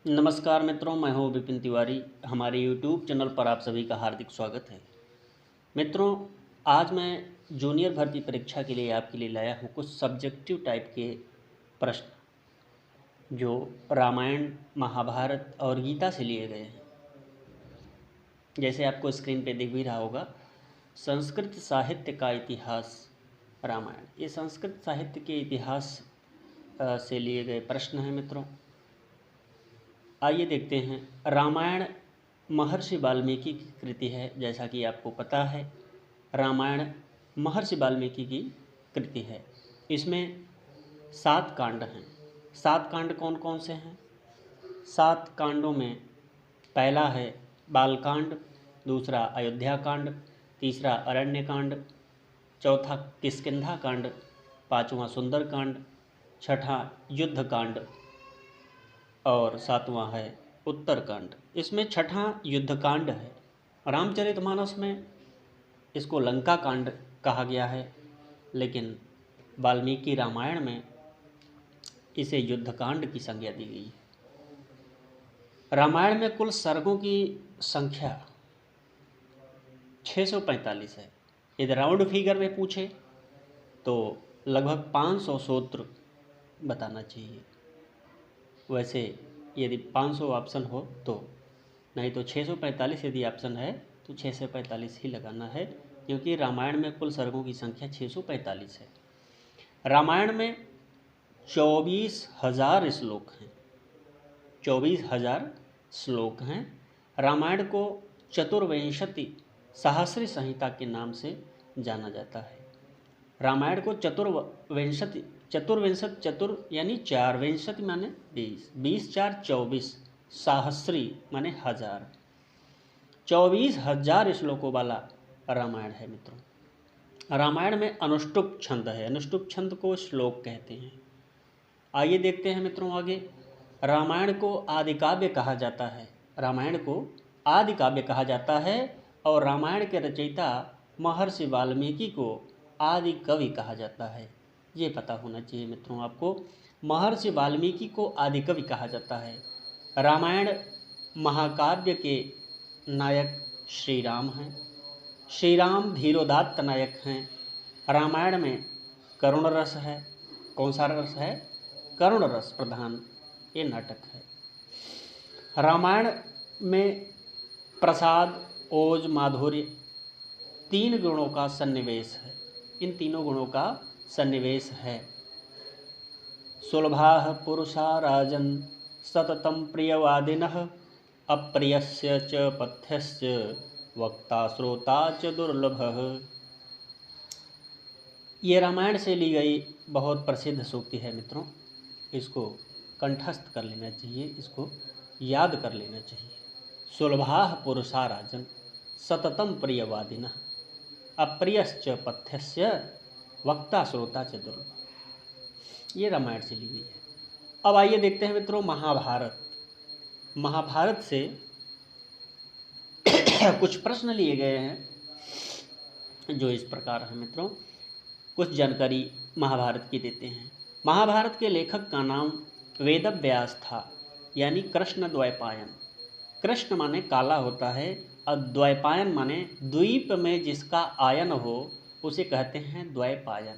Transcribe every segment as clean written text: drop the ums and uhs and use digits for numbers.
नमस्कार मित्रों, मैं हूं विपिन तिवारी। हमारे YouTube चैनल पर आप सभी का हार्दिक स्वागत है। मित्रों, आज मैं जूनियर भर्ती परीक्षा के लिए आपके लिए लाया हूं कुछ सब्जेक्टिव टाइप के प्रश्न जो रामायण, महाभारत और गीता से लिए गए हैं। जैसे आपको स्क्रीन पे दिख भी रहा होगा, संस्कृत साहित्य का इतिहास रामायण। ये संस्कृत साहित्य के इतिहास से लिए गए प्रश्न हैं मित्रों। आइए देखते हैं। रामायण महर्षि वाल्मीकि की कृति है। जैसा कि आपको पता है, रामायण महर्षि वाल्मीकि की कृति है। इसमें 7 कांड हैं। 7 कांड कौन कौन से हैं? 7 कांडों में पहला है बालकांड, दूसरा अयोध्या कांड, तीसरा अरण्य कांड, चौथा किष्किंधा कांड, पांचवा सुंदर कांड, छठा युद्ध कांड और 7वां है उत्तरकांड। इसमें छठा युद्धकांड है। रामचरितमानस में इसको लंका कांड कहा गया है, लेकिन वाल्मीकि रामायण में इसे युद्धकांड की संज्ञा दी गई है। रामायण में कुल सर्गों की संख्या 645 है। यदि राउंड फिगर में पूछे तो लगभग 500 सूत्र बताना चाहिए। वैसे यदि 500 ऑप्शन हो तो, नहीं तो 645 यदि ऑप्शन है तो 645 ही लगाना है, क्योंकि रामायण में कुल सर्गों की संख्या 645 है। रामायण में 24,000 श्लोक हैं। 24,000 श्लोक हैं। रामायण को चतुर्विंशति सहस्री संहिता के नाम से जाना जाता है। रामायण को चतुर यानी 4, विंशति माने 20, 20 4 24, सहस्री माने 1000, 24,000 श्लोकों वाला रामायण है मित्रों। रामायण में अनुष्टुप छंद है। अनुष्टुप छंद को श्लोक कहते हैं। आइए देखते हैं मित्रों आगे। रामायण को आदि काव्य कहा जाता है। रामायण को आदि काव्य कहा जाता है और रामायण के रचयिता महर्षि वाल्मीकि को आदि कवि कहा जाता है। ये पता होना चाहिए मित्रों आपको। महर्षि वाल्मीकि को आदि कवि कहा जाता है। रामायण महाकाव्य के नायक श्री राम हैं। श्री राम धीरोदात्त नायक हैं। रामायण में करुण रस है। कौन सा रस है? करुण रस प्रधान ये नाटक है। रामायण में प्रसाद, ओज, माधुर्य 3 गुणों का सन्निवेश है। इन तीनों गुणों का सन्निवेश है। सुलभाः पुरुषा राजन् सततं प्रियवादिनः अप्रियस्य च पथ्यस्य वक्ता श्रोता च दुर्लभः। ये रामायण से ली गई बहुत प्रसिद्ध सूक्ति है मित्रों। इसको कंठस्थ कर लेना चाहिए, इसको याद कर लेना चाहिए। सुलभाः पुरुषा राजन् सततं प्रियवादिनः अप्रियश्च पथ्यस्य वक्ता श्रोता च दुर्लभः। ये रामायण से ली गई है। अब आइए देखते हैं मित्रों महाभारत। महाभारत से कुछ प्रश्न लिए गए हैं जो इस प्रकार है मित्रों। कुछ जानकारी महाभारत की देते हैं। महाभारत के लेखक का नाम वेदव्यास था, यानी कृष्ण द्वैपायन। कृष्ण माने काला होता है और द्वैपायन माने द्वीप में जिसका आयन हो उसे कहते हैं द्वैपायन।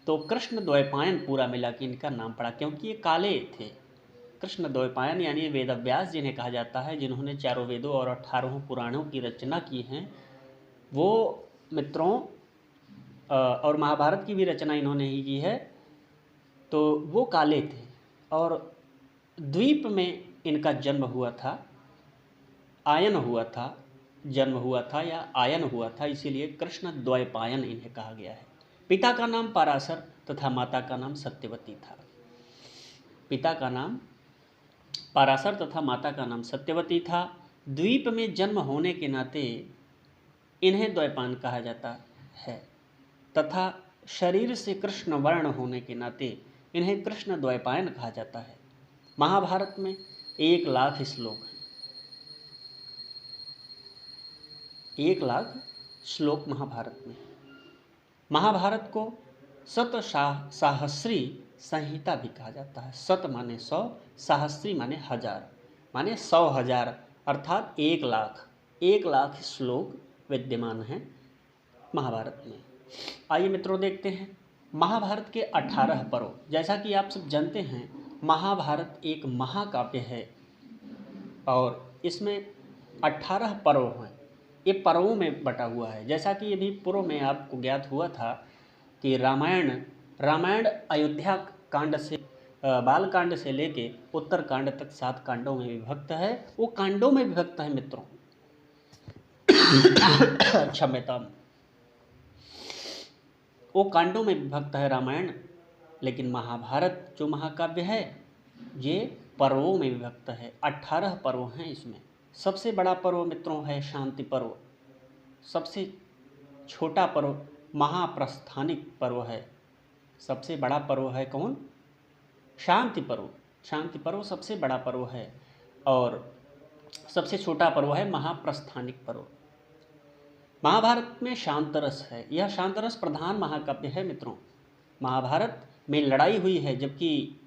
तो कृष्ण द्वैपायन पूरा मिला के इनका नाम पड़ा, क्योंकि ये काले थे। कृष्ण द्वैपायन यानी वेदव्यास जिन्हें कहा जाता है, जिन्होंने 4 वेदों और 18 पुराणों की रचना की हैं, वो मित्रों और महाभारत की भी रचना इन्होंने ही की है। तो वो काले थे और द्वीप में इनका जन्म हुआ था, आयन हुआ था, जन्म हुआ था या आयन हुआ था, इसीलिए कृष्ण द्वैपायन इन्हें कहा गया है। पिता का नाम पराशर तथा माता का नाम सत्यवती था। पिता का नाम पराशर तथा माता का नाम सत्यवती था। द्वीप में जन्म होने के नाते इन्हें द्वैपायन कहा जाता है तथा शरीर से कृष्ण वर्ण होने के नाते इन्हें कृष्ण द्वैपायन कहा जाता है। महाभारत में 1,00,000 श्लोक हैं। 1,00,000 श्लोक महाभारत में। महाभारत को सहस्री संहिता भी कहा जाता है। सत माने 100, सहस्री माने 1000। माने 100,000 अर्थात 1,00,000 श्लोक विद्यमान हैं महाभारत में। आइए मित्रों देखते हैं महाभारत के 18 पर्व। जैसा कि आप सब जानते हैं महाभारत एक महाकाव्य है और इसमें 18 पर्व हैं। ये पर्वों में बटा हुआ है। जैसा कि अभी पूर्व में आपको ज्ञात हुआ था कि रामायण अयोध्या कांड से बाल कांड से लेके उत्तर कांड तक 7 कांडों में विभक्त है। वो कांडों में विभक्त है मित्रों। क्षम्यता, वो कांडों में विभक्त है रामायण, लेकिन महाभारत जो महाकाव्य है ये पर्वों में विभक्त है। 18 पर्व हैं इसमें। सबसे बड़ा पर्व मित्रों है शांति पर्व। सबसे छोटा पर्व महाप्रस्थानिक पर्व है। सबसे बड़ा पर्व है कौन? शांति पर्व। शांति पर्व सबसे बड़ा पर्व है और सबसे छोटा पर्व है महाप्रस्थानिक पर्व। महाभारत में शांतरस है। यह शांतरस प्रधान महाकाव्य है मित्रों। महाभारत में लड़ाई हुई है, जबकि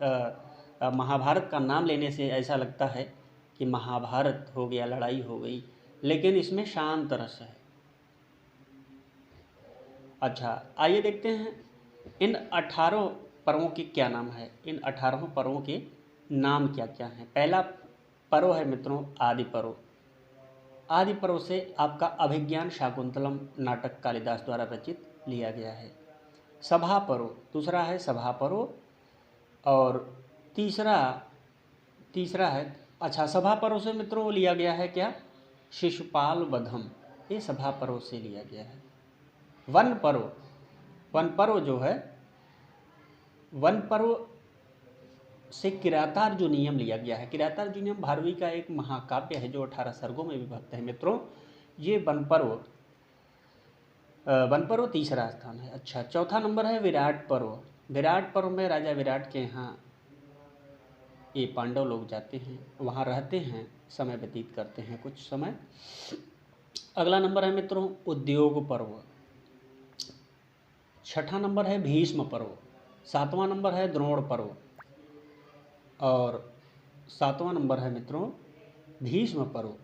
महाभारत का नाम लेने से ऐसा लगता है कि महाभारत हो गया, लड़ाई हो गई, लेकिन इसमें शांतरस है। अच्छा, आइए देखते हैं इन 18 पर्वों के क्या नाम है। इन 18 पर्वों के नाम क्या क्या हैं। पहला पर्व है मित्रों आदि पर्व। आदि पर्व से आपका अभिज्ञान शाकुंतलम नाटक कालिदास द्वारा रचित लिया गया है। सभा पर्व दूसरा है सभा पर्व और तीसरा है अच्छा सभा पर्व से मित्रों लिया गया है क्या? शिशुपाल वधम, ये सभा पर्व से लिया गया है। वन पर्व जो है वन पर्व से किरातार्जुनीयम लिया गया है। किरातार्जुनीयम भारवी का एक महाकाव्य है जो 18 सर्गों में विभक्त है मित्रों। ये वन पर्व तीसरा स्थान है। अच्छा, चौथा नंबर है विराट पर्व। विराट पर्व में राजा विराट के यहाँ ये पांडव लोग जाते हैं, वहाँ रहते हैं, समय व्यतीत करते हैं कुछ समय। अगला नंबर है मित्रों उद्योग पर्व। छठा नंबर है भीष्म पर्व। सातवां नंबर है द्रोण पर्व और सातवां नंबर है मित्रों भीष्म पर्व।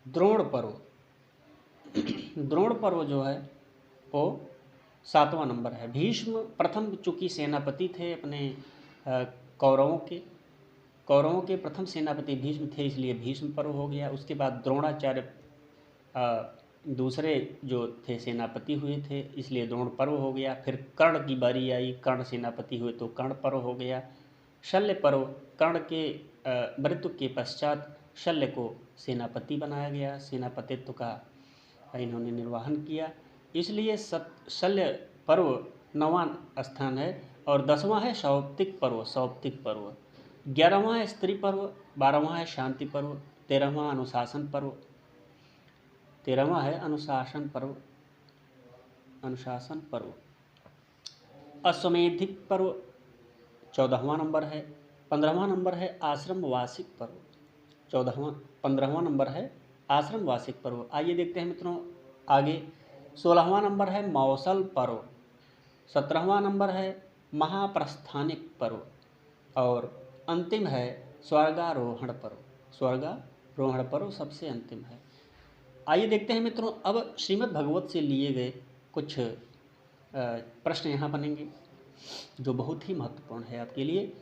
द्रोण पर्व जो है वो सातवां नंबर है। भीष्म प्रथम चूँकि सेनापति थे अपने कौरवों के प्रथम सेनापति भीष्म थे, इसलिए भीष्म पर्व हो गया। उसके बाद द्रोणाचार्य दूसरे जो थे सेनापति हुए थे, इसलिए द्रोण पर्व हो गया। फिर कर्ण की बारी आई, कर्ण सेनापति हुए तो कर्ण पर्व हो गया। शल्य पर्व, कर्ण के मृत्यु के पश्चात शल्य को सेनापति बनाया गया, सेनापतित्व का इन्होंने निर्वहन किया, इसलिए शल्य पर्व 9वां स्थान है। और 10वां है सौप्तिक पर्व। 11वां है स्त्री पर्व, 12वां है शांति पर्व, 13वां अनुशासन पर्व, 13वां है अनुशासन पर्व। अश्वमेधिक पर्व 14वां नंबर है। 15वां नंबर है आश्रम वार्षिक पर्व। 15वां नंबर है आश्रम वार्षिक पर्व। आइए देखते हैं मित्रों आगे। 16वां नंबर है मौसल पर्व। 17वां नंबर है महाप्रस्थानिक पर्व और अंतिम है स्वर्गारोहण पर्व सबसे अंतिम है। आइए देखते हैं मित्रों अब श्रीमद् भगवत से लिए गए कुछ प्रश्न यहाँ बनेंगे जो बहुत ही महत्वपूर्ण है आपके लिए।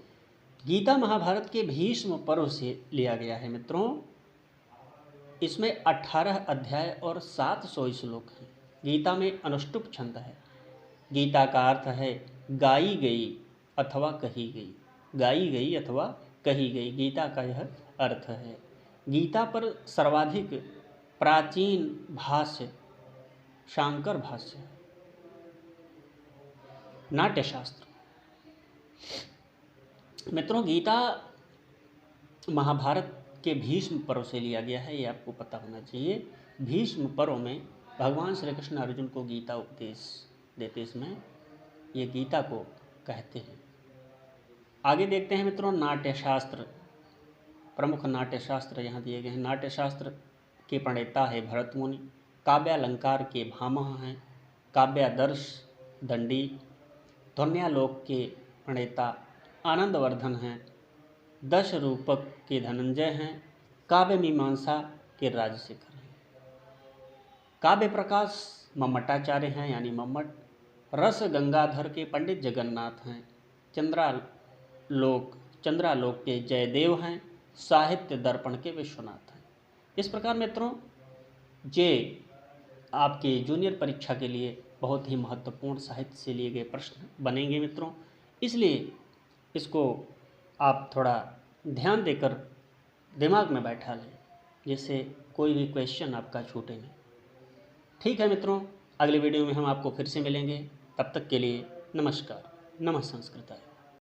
गीता महाभारत के भीष्म पर्व से लिया गया है मित्रों। इसमें 18 अध्याय और 700 श्लोक हैं। गीता में अनुष्टुप छंद है। गीता का अर्थ है गाई गई अथवा कही गई। गीता का यह अर्थ है। गीता पर सर्वाधिक प्राचीन भाष्य शांकर भाष्य है। नाट्यशास्त्र मित्रों गीता महाभारत के भीष्म पर्व से लिया गया है, ये आपको पता होना चाहिए। भीष्म पर्व में भगवान श्री कृष्ण अर्जुन को गीता उपदेश देते इसमें ये गीता को कहते हैं। आगे देखते हैं मित्रों नाट्यशास्त्र। प्रमुख नाट्यशास्त्र यहाँ दिए गए हैं। नाट्यशास्त्र के प्रणेता है भरत मुनि। काव्यालंकार के भामह हैं। काव्यादर्श दंडी। ध्वन्यालोक के प्रणेता आनंदवर्धन हैं। 10 रूपक के धनंजय हैं। काव्य मीमांसा के राजशेखर हैं। काव्य प्रकाश मम्मटाचार्य हैं यानी मम्मट। रस गंगाधर के पंडित जगन्नाथ हैं। चंद्रालोक के जयदेव हैं। साहित्य दर्पण के विश्वनाथ हैं। इस प्रकार मित्रों ये आपके जूनियर परीक्षा के लिए बहुत ही महत्वपूर्ण साहित्य से लिए गए प्रश्न बनेंगे मित्रों, इसलिए इसको आप थोड़ा ध्यान देकर दिमाग में बैठा लें, जिससे कोई भी क्वेश्चन आपका छूटे नहीं। ठीक है मित्रों, अगले वीडियो में हम आपको फिर से मिलेंगे। तब तक के लिए नमस्कार। नमः संस्कृताय।